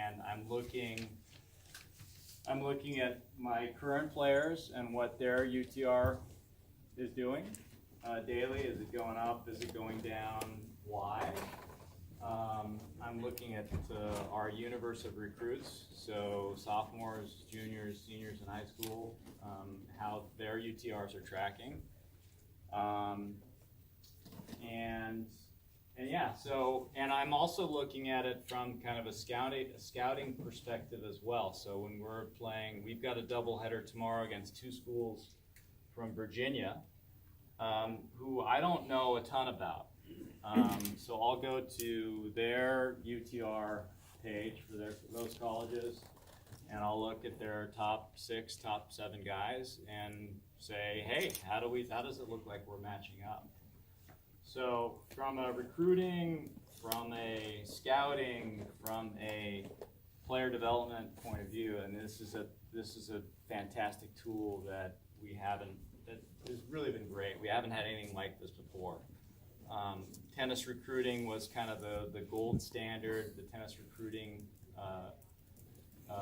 and I'm looking at my current players and what their UTR is doing daily. Is it going up? Is it going down? Why? I'm looking at our universe of recruits, so sophomores, juniors, seniors in high school, how their UTRs are tracking. And yeah, so, and I'm also looking at it from kind of a scouting perspective as well. So when we're playing, we've got a doubleheader tomorrow against two schools from Virginia, who I don't know a ton about. So I'll go to their UTR page for those colleges, and I'll look at their top 6, top 7 guys and say, hey, how does it look like we're matching up? So from a recruiting, from a scouting, from a player development point of view, and this is a fantastic tool that has really been great. We haven't had anything like this before. Tennis recruiting was kind of the gold standard. The tennis recruiting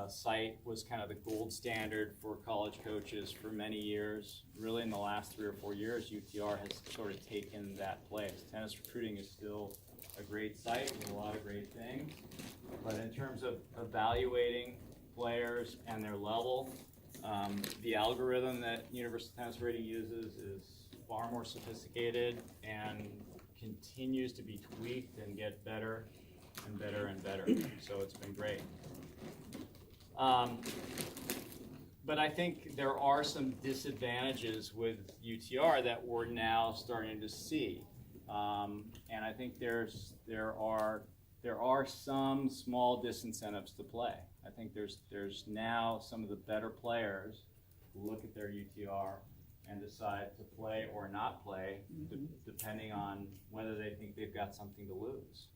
site was kind of the gold standard for college coaches for many years. Really, in the last 3 or 4 years, UTR has sort of taken that place. Tennis recruiting is still a great site with a lot of great things, but in terms of evaluating players and their level, the algorithm that University Tennis Rating uses is far more sophisticated and continues to be tweaked and get better and better and better. So it's been great. But I think there are some disadvantages with UTR that we're now starting to see, and I think there are some small disincentives to play. I think there's now some of the better players who look at their UTR and decide to play or not play, depending on whether they think they've got something to lose.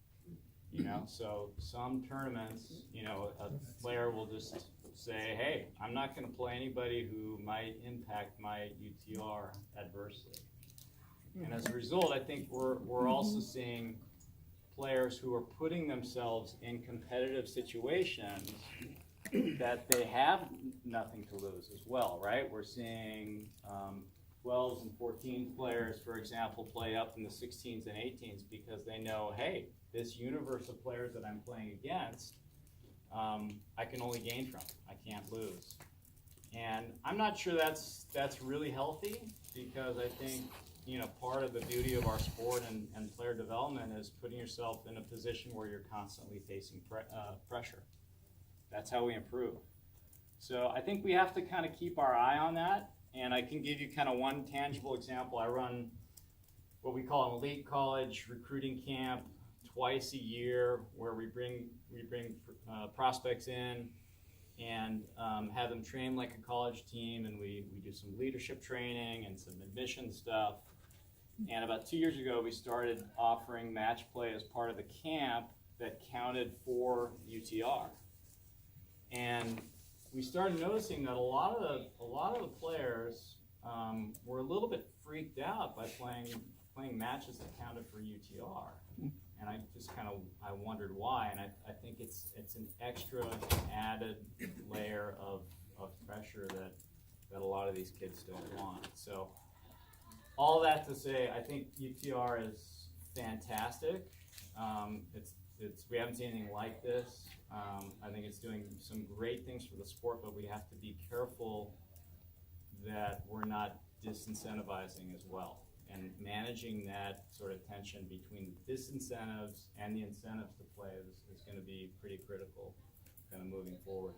You know, so some tournaments, you know, a player will just say, hey, I'm not going to play anybody who might impact my UTR adversely. And as a result, I think we're also seeing players who are putting themselves in competitive situations that they have nothing to lose as well, right? We're seeing 12s and 14 players, for example, play up in the 16s and 18s because they know, hey, this universe of players that I'm playing against, I can only gain from. I can't lose. And I'm not sure that's really healthy, because I think, you know, part of the beauty of our sport and player development is putting yourself in a position where you're constantly facing pressure. That's how we improve. So I think we have to kind of keep our eye on that. And I can give you kind of one tangible example. I run what we call an elite college recruiting camp twice a year, where we bring prospects in and have them train like a college team, and we do some leadership training and some admission stuff. And about 2 years ago, we started offering match play as part of the camp that counted for UTR. And we started noticing that a lot of the players were a little bit freaked out by playing matches that counted for UTR. And I just I wondered why, and I think it's an extra added layer of pressure that a lot of these kids don't want. So all that to say, I think UTR is fantastic. We haven't seen anything like this. I think it's doing some great things for the sport, but we have to be careful that we're not disincentivizing as well, and managing that sort of tension between the disincentives and the incentives to play is going to be pretty critical kind of moving forward.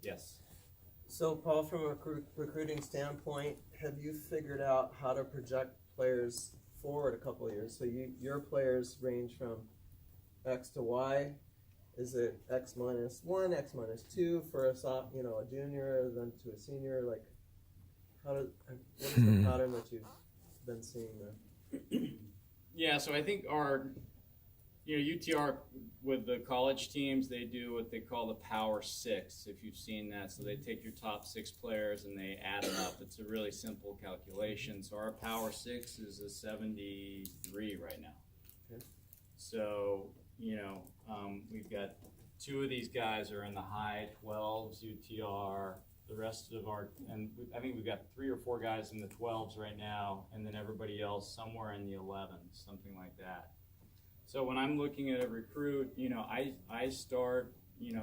Yes? So Paul, from a recruiting standpoint, have you figured out how to project players forward a couple of years? So your players range from X to Y. Is it X minus 1, X minus 2 for a junior, then to a senior? Like, what is the pattern that you've been seeing there? Yeah, so I think our UTR with the college teams, they do what they call the Power 6, if you've seen that. So they take your top 6 players and they add them up. It's a really simple calculation. So our Power 6 is a 73 right now. Okay. So, we've got 2 of these guys are in the high 12s UTR. The rest of I think we've got 3 or 4 guys in the 12s right now, and then everybody else somewhere in the 11s, something like that. So when I'm looking at a recruit, I start,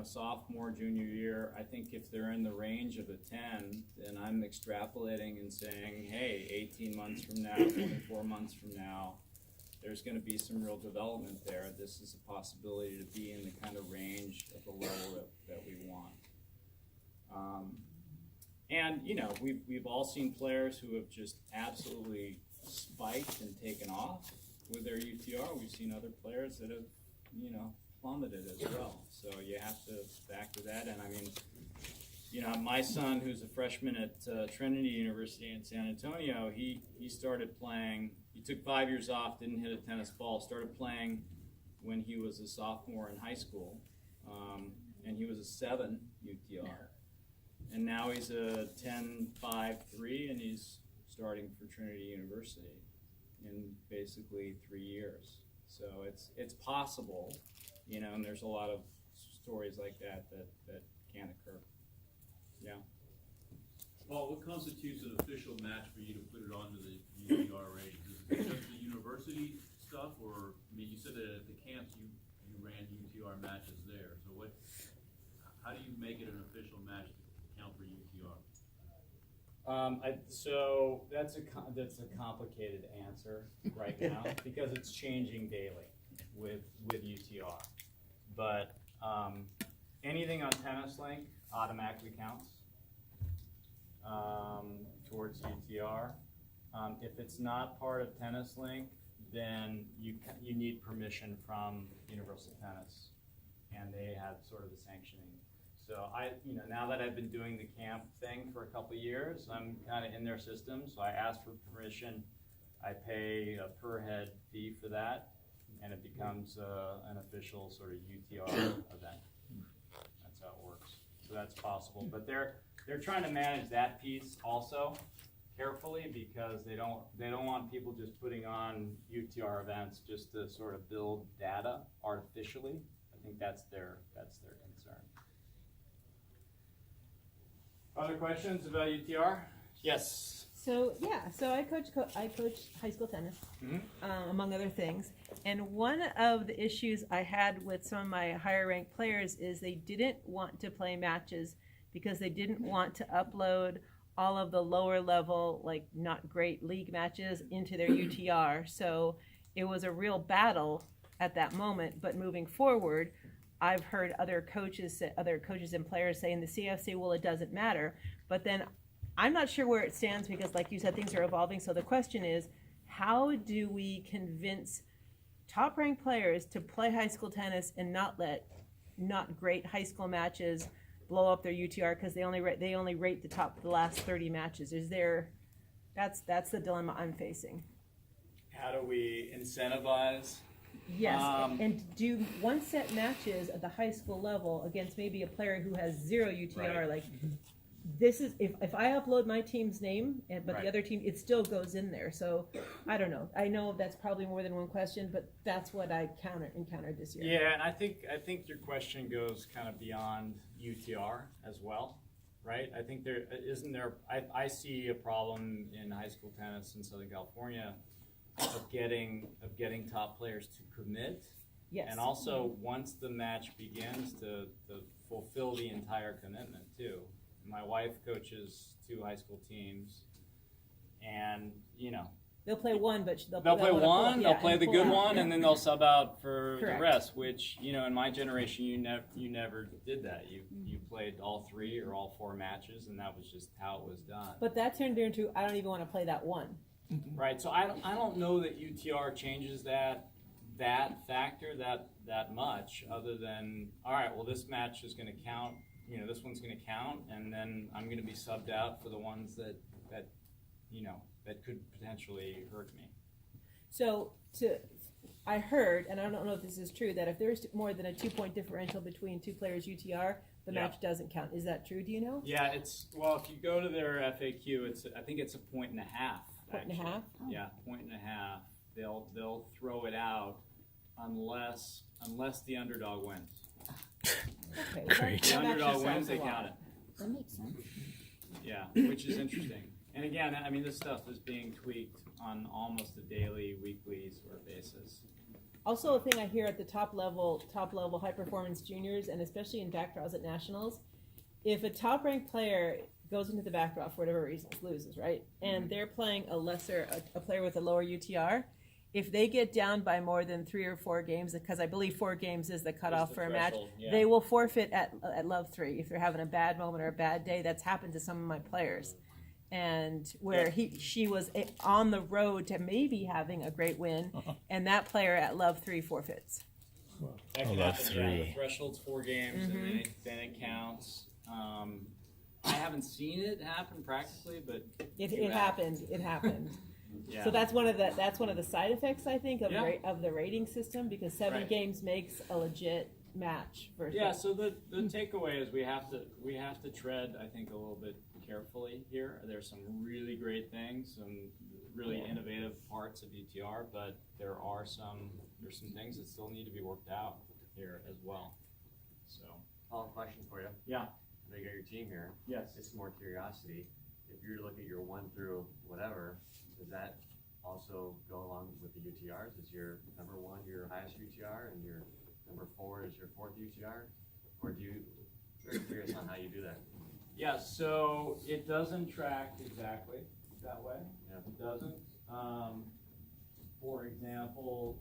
sophomore, junior year. I think if they're in the range of a 10, then I'm extrapolating and saying, hey, 18 months from now, 24 months from now, there's going to be some real development there. This is a possibility to be in the kind of range of the level that we want. And we've all seen players who have just absolutely spiked and taken off with their UTR. We've seen other players that have, plummeted as well. So you have to factor that in. I mean, my son, who's a freshman at Trinity University in San Antonio, he started playing. He took 5 years off, didn't hit a tennis ball, started playing when he was a sophomore in high school, and he was a 7 UTR. And now he's a 10.53, and he's starting for Trinity University in basically 3 years. So it's possible, and there's a lot of stories like that can occur. Yeah. Paul, what constitutes an official match for you to put it onto the UTR ratings? Is it just the university stuff, or you said that at the camps you ran UTR matches there. So how do you make it an official match to count for UTR? So that's a complicated answer right now because it's changing daily with UTR. But anything on Tennis Link automatically counts towards UTR. If it's not part of Tennis Link, then you need permission from Universal Tennis, and they have sort of the sanctioning. So now that I've been doing the camp thing for a couple of years, I'm kind of in their system. So I ask for permission. I pay a per head fee for that, and it becomes an official sort of UTR event. That's how it works. So that's possible. But they're trying to manage that piece also carefully because they don't want people just putting on UTR events just to sort of build data artificially. I think that's their concern. Other questions about UTR? Yes. So I coach high school tennis, among other things. And one of the issues I had with some of my higher ranked players is they didn't want to play matches because they didn't want to upload all of the lower level, like not great league matches into their UTR. So it was a real battle at that moment. But moving forward, I've heard other coaches and players say in the CFC, well, it doesn't matter. But then I'm not sure where it stands because, like you said, things are evolving. So the question is, how do we convince top-ranked players to play high school tennis and not let not great high school matches blow up their UTR because they only rate the last 30 matches? That's the dilemma I'm facing. How do we incentivize? Yes, and do one set matches at the high school level against maybe a player who has 0 UTR. Right. Like, this is if I upload my team's name, but Right. the other team, it still goes in there. So I don't know. I know that's probably more than one question, but that's what I encountered this year. Yeah, and I think your question goes kind of beyond UTR as well, right? I think I see a problem in high school tennis in Southern California of getting top players to commit. Yes. And also once the match begins to fulfill the entire commitment too. My wife coaches 2 high school teams, and They'll play one, but they'll play one, they'll play the good one, and then they'll sub out for Correct. the rest. Which in my generation, you never did that. You played all 3 or all 4 matches, and that was just how it was done. But that turned into I don't even want to play that one. Right. So I don't know that UTR changes that factor that much, other than all right. Well, this match is going to count. This one's going to count, and then I'm going to be subbed out for the ones that could potentially hurt me. So I heard, and I don't know if this is true, that if there's more than a 2-point differential between 2 players' UTR, the match doesn't count. Is that true? Do you know? Yeah, if you go to their FAQ, I think it's a 1.5 points. Point and a half? Oh. Yeah, 1.5. They'll throw it out unless the underdog wins. Okay, Great. The that underdog actually wins, sounds they a lot. count it. That makes sense. Yeah, which is interesting. And again, I mean, this stuff is being tweaked on almost a daily, weekly sort of basis. Also, a thing I hear at the top level high performance juniors, and especially in back draws at nationals, if a top ranked player goes into the back draw for whatever reasons, loses, right, and they're playing a player with a lower UTR, if they get down by more than 3 or 4 games, because I believe 4 games is the cutoff the for a match, threshold, yeah. they will forfeit at Love 3 if they're having a bad moment or a bad day. That's happened to some of my players. And where she was on the road to maybe having a great win, and that player at Love 3 forfeits. That can Love happen, yeah. The 3. threshold's 4 games, and then it counts. I haven't seen it happen practically, but It you have. happened. It happened. Yeah. So that's one of the side effects, I think, of Yeah. of the rating system, because 7 Right. games makes a legit match versus Yeah, so the takeaway is we have to tread, I think, a little bit carefully here. There's some really great things, some really innovative parts of UTR, but there's some things that still need to be worked out here as well. So Follow-up question for you. yeah, I know you got your team here. yes. It's more curiosity. If you were to look at your 1 through whatever, does that also go along with the UTRs? Is your number 1 your highest UTR and your number 4 is your 4th UTR? Or do you, very curious on how you do that. Yeah, so it doesn't track exactly that way. Yeah. It doesn't. For example,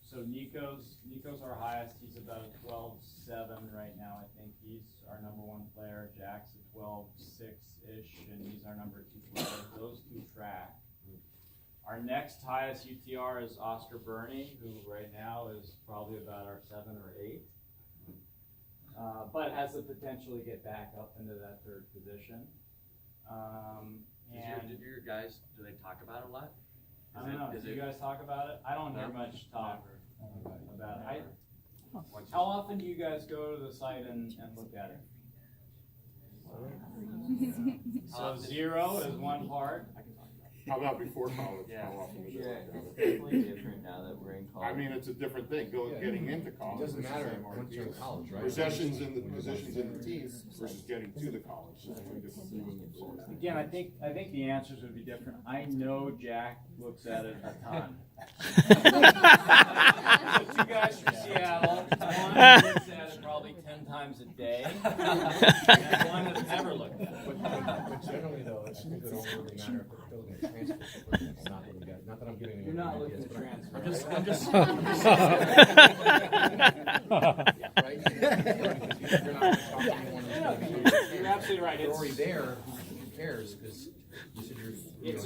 so Nico's our highest. He's about a 12.7 right now. I think he's our number 1 player. Jack's a 12.6-ish, and he's our number 2 player. Those 2 track. Our next highest UTR is Oscar Burney, who right now is probably about our 7 or 8. But has the potential to get back up into that 3rd position. Did your guys, do they talk about it a lot? I don't know. Do you guys talk about it? I don't hear much talk about it. How often do you guys go to the site and look at it? So 0 is one part. How about before college? Yeah. How often was Yeah, it? it's definitely different now that we're in college. I mean, it's a different thing, getting into college. It doesn't versus matter getting once you're in college, right? Positions in the team versus getting to the college. It's two different things. Again, I think the answers would be different. I know Jack looks at it a ton. Two guys from Seattle, one looks at it probably 10 times a day, and one has never looked at it. But generally though, I think it don't really matter if it's building a transfer. It's not really good. Not that I'm giving you. You're not any looking ideas, to but transfer. I'm just right? You're not gonna talk to anyone who's gonna be You're absolutely right. You're It's, already there, who cares, because you said you're. it's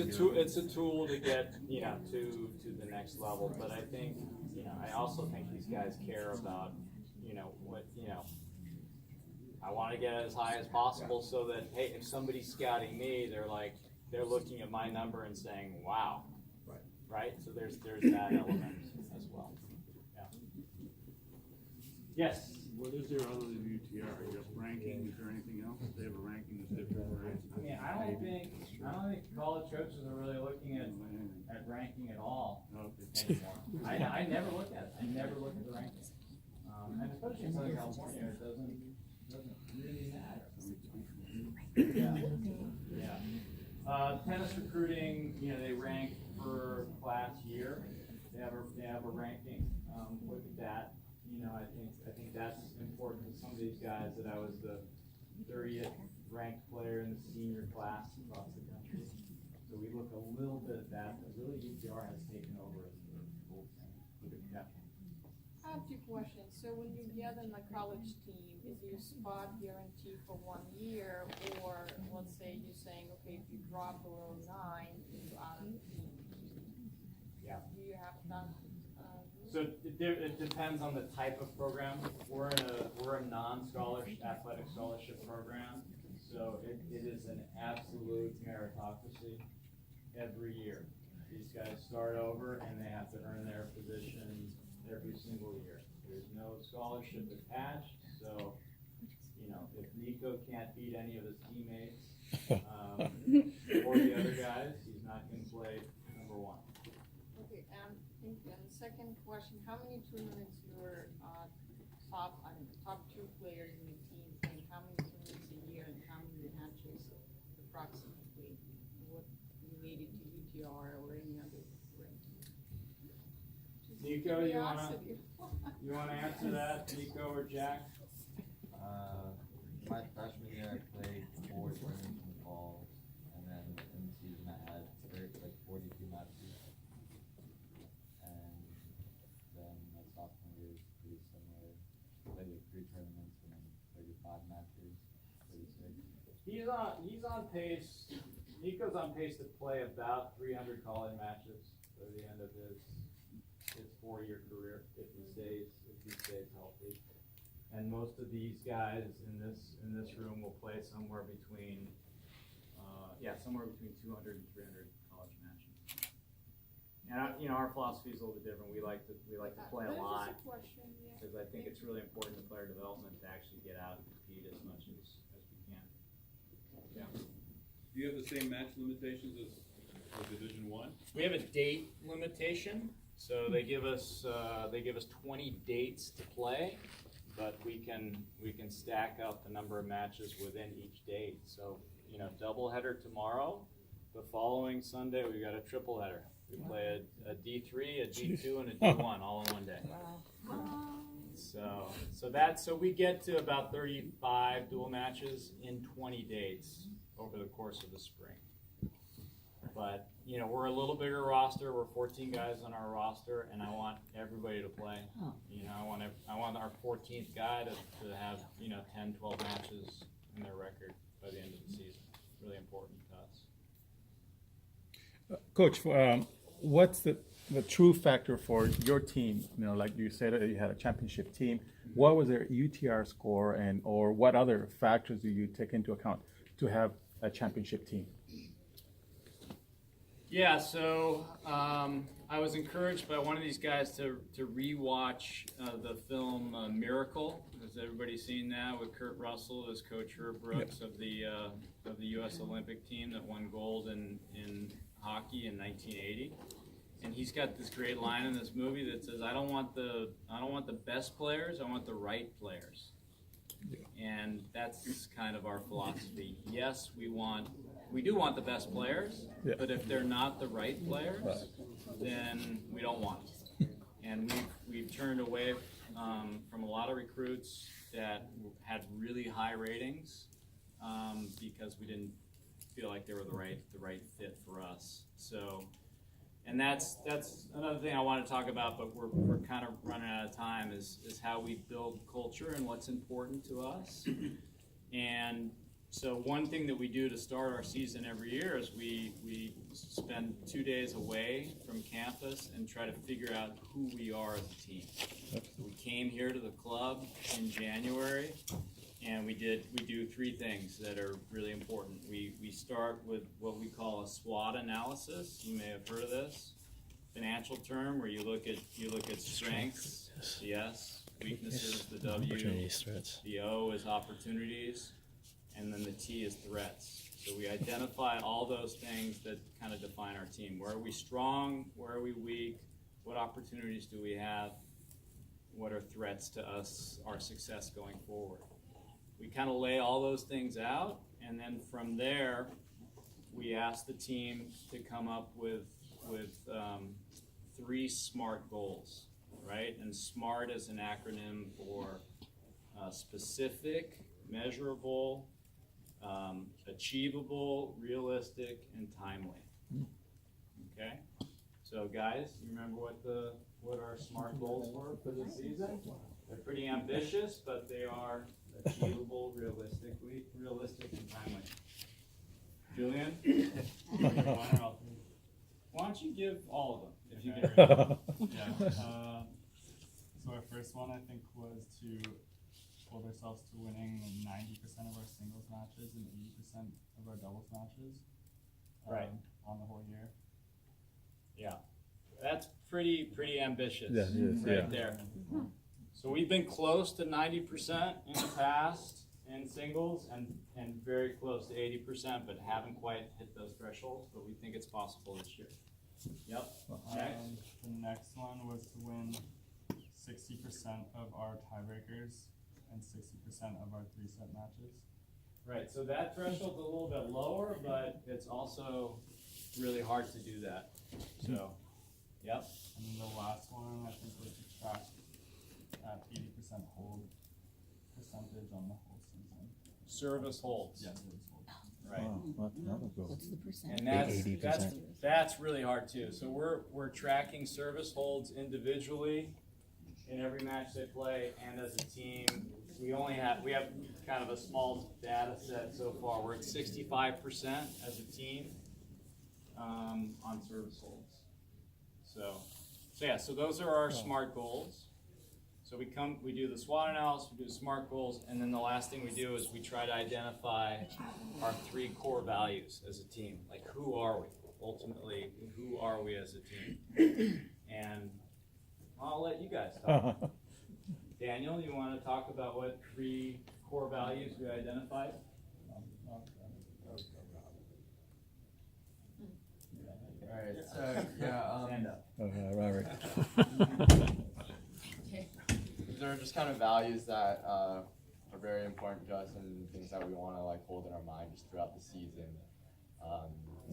a tool to get, to the next level, but I think, I also think these guys care about, I want to get as high as possible so that, hey, if somebody's scouting me, they're looking at my number and saying, wow. Right? So there's that element as well. Yeah. Yes? What is there other than UTR? You have ranking, is there anything else? They have a ranking that's different, right? I mean, I don't think college coaches are really looking at ranking at all anymore. I never look at it. I never look at the rankings. And especially in Southern California, it doesn't really matter. Yeah. Tennis recruiting, they rank per class year. They have a ranking. Look at that. I think that's important to some of these guys that I was the 30th ranked player in the senior class across the country. So we look a little bit at that, but really UTR has taken over as the whole thing. Yeah. I have 2 questions. So when you get in a college team, is your spot guaranteed for 1 year, or let's say you're saying, okay, if you drop below 9, you're out of the team? Yeah. Do you have that? So it depends on the type of program. We're a non-scholarship athletic scholarship program, so it is an absolute meritocracy every year. These guys start over and they have to earn their position every single year. There's no scholarship attached, so if Nico can't beat any of his teammates or the other guys, he's not going to play number 1. Okay, and the second question, how many tournaments your top players in the team playing how many tournaments a year and how many matches approximately? What related to UTR or any other ranking? Just Nico, curiosity. you wanna answer that, Nico or Jack? My freshman year, I played 4 tournaments in the fall, and then in the season I had 42 matches. And then my sophomore year was pretty similar. Played 3 tournaments and then 35 matches, 36. He's on pace, Nico's on pace to play about 300 college matches by the end of his 4-year career, if he stays healthy. And most of these guys in this room will play somewhere between 200 and 300 college matches. And our philosophy is a little bit different. We like to play a lot, There's a question, yeah. because I think it's really important to player development to actually get out and compete as much as we can. Yeah. Do you have the same match limitations as Division I? We have a date limitation, so they give us 20 dates to play, but we can stack up the number of matches within each date. So doubleheader tomorrow. The following Sunday we got a triple header. We play a D3, a D2, and a D1 all in one day. So we get to about 35 dual matches in 20 dates over the course of the spring. But we're a little bigger roster. We're 14 guys on our roster, and I want everybody to play. I want our 14th guy to have 10, 12 matches in their record by the end of the season. Really important to us. Coach, what's the true factor for your team? Like you said, you had a championship team. What was their UTR score, or what other factors do you take into account to have a championship team? Yeah, so I was encouraged by one of these guys to rewatch the film Miracle. Has everybody seen that with Kurt Russell as Coach Herb Brooks of the U.S. Olympic team that won gold in hockey in 1980? And he's got this great line in this movie that says, "I don't want the best players. I want the right players." And that's kind of our philosophy. Yes, we do want the best players, but if they're not the right players, then we don't want them. And we've turned away from a lot of recruits that had really high ratings because we didn't feel like they were the right fit for us. So, and that's another thing I want to talk about, but we're kind of running out of time, is how we build culture and what's important to us. And so one thing that we do to start our season every year is we spend 2 days away from campus and try to figure out who we are as a team. So we came here to the club in January, and we do 3 things that are really important. We start with what we call a SWOT analysis. You may have heard of this. Financial term where you look at strengths, the S, weaknesses, the W, the O is opportunities, and then the T is threats. So we identify all those things that kind of define our team. Where are we strong? Where are we weak? What opportunities do we have? What are threats to us, our success going forward? We kind of lay all those things out, and then from there, we ask the team to come up with 3 SMART goals, right? And SMART is an acronym for specific, measurable, achievable, realistic, and timely. Okay? So guys, you remember what our SMART goals were for this season? They're pretty ambitious, but they are achievable, realistic, and timely. Julian? Why don't you give all of them, if you can remember? Yeah. So our first one, I think, was to hold ourselves to winning 90% of our singles matches and 80% of our doubles matches. Right. On the whole year. Yeah. That's pretty ambitious. Yeah, it is, right there. So we've been close to 90% in the past in singles and very close to 80%, but haven't quite hit those thresholds, but we think it's possible this year. Yep. Next. The next one was to win 60% of our tiebreakers and 60% of our 3-set matches. Right, so that threshold's a little bit lower, but it's also really hard to do that. So, yep. And then the last one, I think, was to track at 80% hold percentage on the whole season. Service holds. Yeah, service hold. Right. That's another goal. What's the percentage? And that's really hard too. So we're tracking service holds individually in every match they play, and as a team, we have kind of a small data set so far. We're at 65% as a team on service holds. So those are our SMART goals. So we do the SWOT analysis, we do SMART goals, and then the last thing we do is we try to identify our 3 core values as a team. Like, who are we? Ultimately, who are we as a team? And I'll let you guys talk. Daniel, you want to talk about what 3 core values we identified? Alright, so, yeah, Stand up. Robert. These are just kind of values that are very important to us and things that we want to like hold in our mind just throughout the season,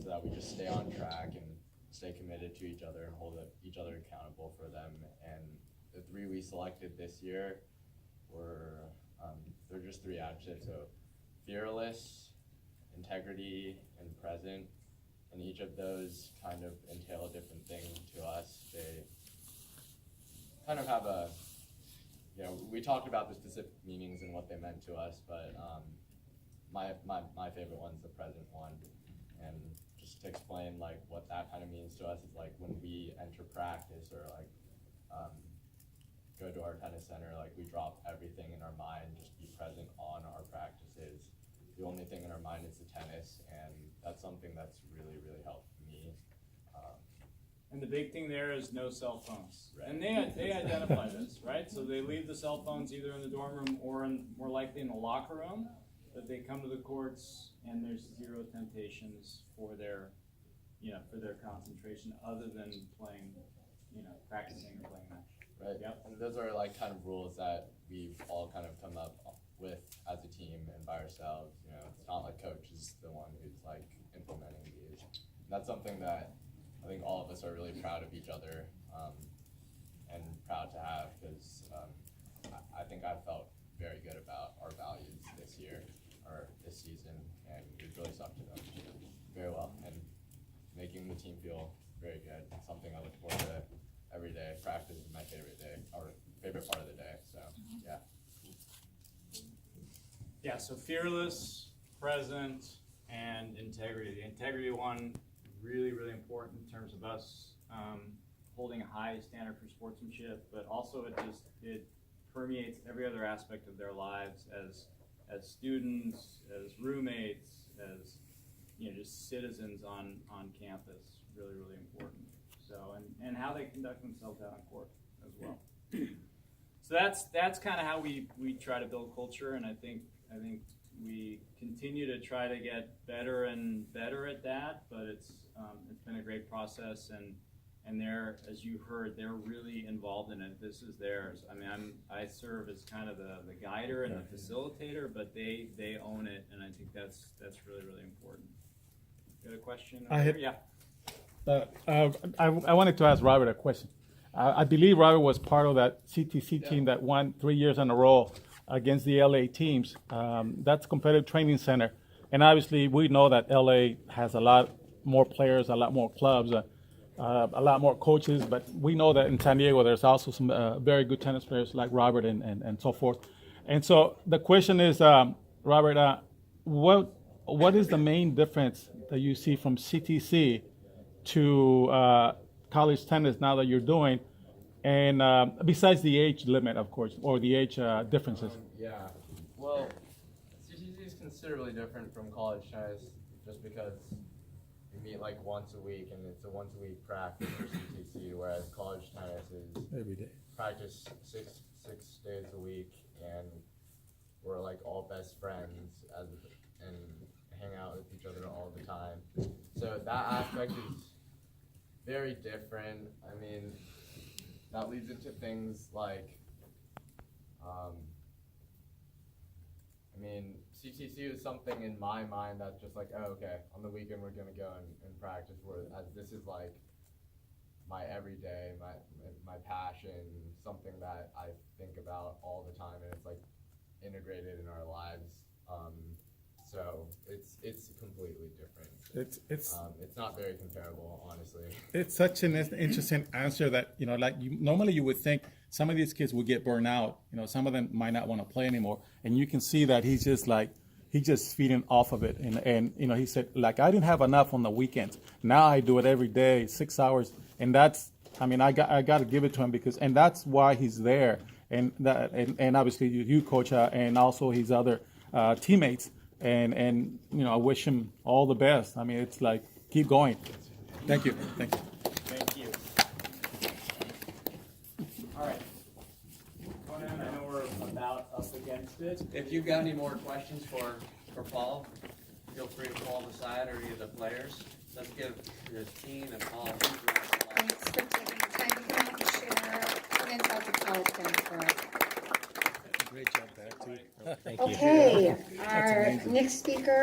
so that we just stay on track and stay committed to each other and hold each other accountable for them. And the 3 we selected this year were they're just 3 adjectives: so fearless, integrity, and present. And each of those kind of entail a different thing to us. They kind of have a, we talked about the specific meanings and what they meant to us, but my favorite one's the present one. And just to explain like what that kind of means to us is like when we enter practice or like go to our tennis center, like we drop everything in our mind, just be present on our practices. The only thing in our mind is the tennis, and that's something that's really, really helped me. And the big thing there is no cell phones. Right. And they identify this, right? So they leave the cell phones either in the dorm room or more likely in the locker room, but they come to the courts and there's 0 temptations for their concentration other than playing, practicing or playing match. Right. Yep. And those are like kind of rules that we've all kind of come up with as a team and by ourselves. It's not like coach is the one who's like implementing these. And that's something that I think all of us are really proud of each other and proud to have, because I think I've felt very good about our values this year or this season, and we've really stuck to them very well and making the team feel very good. It's something I look forward to every day. Practice is my favorite day, or favorite part of the day. So yeah. Yeah, so fearless, present, and integrity. The integrity one, really, really important in terms of us holding a high standard for sportsmanship, but also it permeates every other aspect of their lives as students, as roommates, as just citizens on campus. Really, really important. So and how they conduct themselves out on court as well. So that's kind of how we try to build culture, and I think we continue to try to get better and better at that. But it's been a great process, and they're, as you heard, they're really involved in it. This is theirs. I mean, I serve as kind of the guider and the facilitator, but they own it, and I think that's really, really important. You got a question? Yeah. I wanted to ask Robert a question. I believe Robert was part of that CTC team that won 3 years in a row against the LA teams. That's competitive training center. And obviously we know that LA has a lot more players, a lot more clubs, a lot more coaches, but we know that in San Diego there's also some very good tennis players like Robert and so forth. And so the question is, Robert, what is the main difference that you see from CTC to college tennis now that you're doing, and besides the age limit, of course, or the age differences? Yeah, well, CTC is considerably different from college tennis just because we meet like once a week and it's a once a week practice for CTC, whereas college tennis is Every day. practice six days a week, and we're like all best friends and hang out with each other all the time. So that aspect is very different. I mean, that leads into things like mean, CTC is something in my mind that's just like, oh, okay, on the weekend we're gonna go and practice. Whereas this is like my everyday, my passion, something that I think about all the time, and it's like integrated in our lives. So it's completely different. It's not very comparable, honestly. It's such an interesting answer that, you know, like normally you would think some of these kids would get burned out. You know, some of them might not want to play anymore. And you can see that he's just feeding off of it. And you know, he said, like, I didn't have enough on the weekends. Now I do it every day, 6 hours. And that's, I mean, I got to give it to him and that's why he's there. And obviously you coach, and also his other teammates. And you know, I wish him all the best. I mean, it's like, keep going. Thank you. Thank you. Thank you. All right. Conan, I know we're about up against it. If you've got any more questions for Paul, feel free to call him aside or any of the players. Let's give the team and Paul. Thanks for taking the time to come out and share some insight to college tennis for us. Great job, back too. Okay, our next speaker